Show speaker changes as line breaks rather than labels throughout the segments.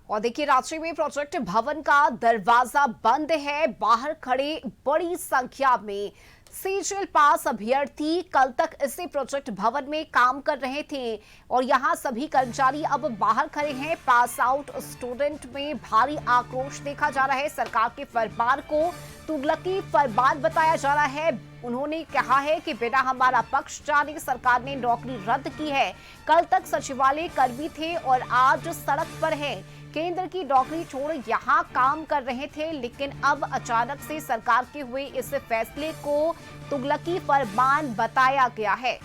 और देखिए, रांची में प्रोजेक्ट भवन का दरवाजा बंद है। बाहर खड़े बड़ी संख्या में सीजीएल पास अभ्यर्थी कल तक इसी प्रोजेक्ट भवन में काम कर रहे थे और यहां सभी कर्मचारी अब बाहर खड़े हैं। पास आउट स्टूडेंट में भारी आक्रोश देखा जा रहा है। सरकार के फरमान को तुगलकी फरमान बताया जा रहा है। उन्होंने कहा है कि बिना हमारा पक्ष जाने सरकार ने नौकरी रद्द की है। कल तक सचिवालय कर्मी थे और आज सड़क पर हैं। केंद्र की नौकरी छोड़ यहां काम कर रहे थे, लेकिन अब अचानक से सरकार के हुए इस फैसले को तुगलकी फरमान बताया गया है।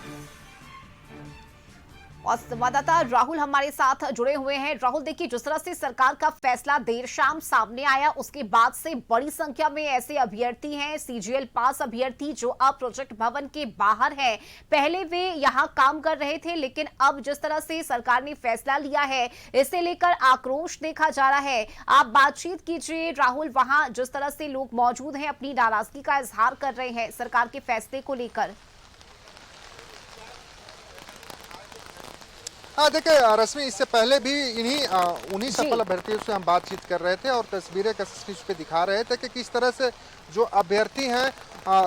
और संवाददाता राहुल हमारे साथ जुड़े हुए हैं। राहुल, देखिए, जिस तरह से सरकार का फैसला देर शाम सामने आया, उसके बाद से बड़ी संख्या में ऐसे अभ्यर्थी हैं, सीजीएल पास अभ्यर्थी, जो अब प्रोजेक्ट भवन के बाहर हैं। पहले वे यहां काम कर रहे थे, लेकिन अब जिस तरह से सरकार ने फैसला लिया है, इसे लेकर आक्रोश देखा जा रहा है। आप बातचीत कीजिए राहुल, वहां जिस तरह से लोग मौजूद हैं, अपनी नाराजगी का इजहार कर रहे हैं सरकार के फैसले को लेकर।
हाँ, देखिए रश्मि, इससे पहले भी उन्हीं सफल अभ्यर्थियों से हम बातचीत कर रहे थे और तस्वीरें कस पे दिखा रहे थे कि किस तरह से जो अभ्यर्थी हैं,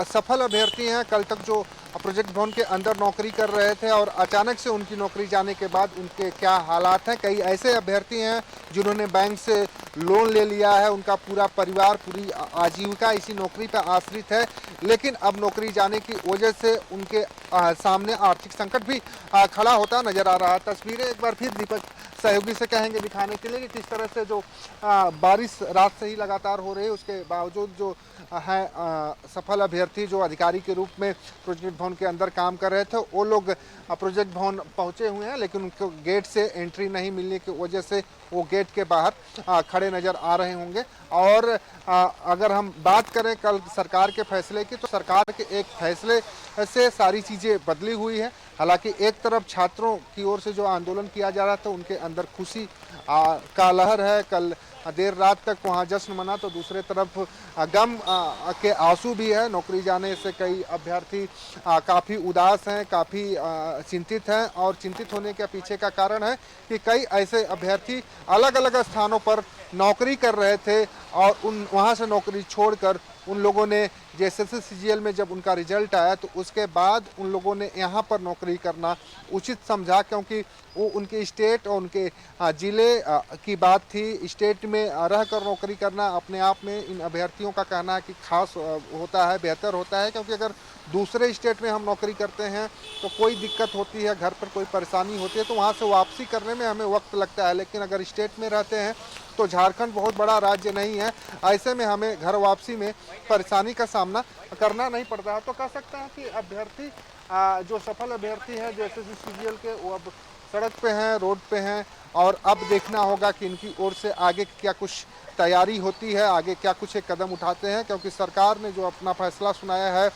सफल अभ्यर्थी हैं, कल तक जो प्रोजेक्ट भवन के अंदर नौकरी कर रहे थे और अचानक से उनकी नौकरी जाने के बाद उनके क्या हालात हैं। कई ऐसे अभ्यर्थी हैं जिन्होंने बैंक से लोन ले लिया है, उनका पूरा परिवार, पूरी आजीविका इसी नौकरी पर आश्रित है, लेकिन अब नौकरी जाने की वजह से उनके सामने आर्थिक संकट भी खड़ा होता नजर आ रहा है। तस्वीरें एक बार फिर दीपक सहयोगी से कहेंगे दिखाने के लिए कि किस तरह से जो बारिश रात से ही लगातार हो रही है, उसके बावजूद जो है सफल अभ्यर्थी जो अधिकारी के रूप में प्रोजेक्ट भवन के अंदर काम कर रहे थे, वो लोग प्रोजेक्ट भवन पहुंचे हुए हैं, लेकिन उनको गेट से एंट्री नहीं मिलने की वजह से वो गेट के बाहर खड़े नजर आ रहे होंगे। और अगर हम बात करें कल सरकार के फैसले की, तो सरकार के एक फैसले से सारी चीज़ें बदली हुई है। हालांकि एक तरफ छात्रों की ओर से जो आंदोलन किया जा रहा था, उनके अंदर खुशी का लहर है। कल देर रात तक वहाँ जश्न मना, तो दूसरे तरफ गम के आंसू भी है। नौकरी जाने से कई अभ्यर्थी काफ़ी उदास हैं, काफ़ी चिंतित हैं और चिंतित होने के पीछे का कारण है कि कई ऐसे अभ्यर्थी अलग अलग स्थानों पर नौकरी कर रहे थे और वहाँ से नौकरी छोड़कर उन लोगों ने जैसे सीजीएल में जब उनका रिजल्ट आया, तो उसके बाद उन लोगों ने यहाँ पर नौकरी करना उचित समझा, क्योंकि वो उनके स्टेट और उनके ज़िले की बात थी। स्टेट में रहकर नौकरी करना अपने आप में इन अभ्यर्थियों का कहना है कि खास होता है, बेहतर होता है, क्योंकि अगर दूसरे स्टेट में हम नौकरी करते हैं तो कोई दिक्कत होती है, घर पर कोई परेशानी होती है, तो वहाँ से वापसी करने में हमें वक्त लगता है। लेकिन अगर स्टेट में रहते हैं तो झारखंड बहुत बड़ा राज्य नहीं है, ऐसे में हमें घर वापसी में परेशानी का सामना करना नहीं पड़ता है। तो कह सकते हैं कि अभ्यर्थी जो सफल अभ्यर्थी हैं, जैसे सीजीएल के, वो अब सड़क पे हैं, रोड पे हैं और अब देखना होगा कि इनकी ओर से आगे क्या कुछ तैयारी होती है, आगे क्या कुछ एक कदम उठाते हैं, क्योंकि सरकार ने जो अपना फैसला सुनाया है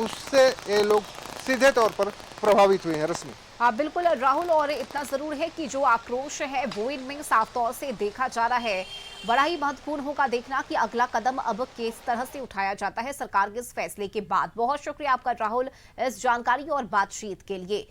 उससे ये लोग सीधे तौर पर प्रभावित हुए हैं। रश्मि।
हाँ बिल्कुल राहुल, और इतना जरूर है कि जो आक्रोश है वो इनमें साफ तौर से देखा जा रहा है। बड़ा ही महत्वपूर्ण होगा देखना कि अगला कदम अब किस तरह से उठाया जाता है सरकार के इस फैसले के बाद। बहुत शुक्रिया आपका राहुल इस जानकारी और बातचीत के लिए।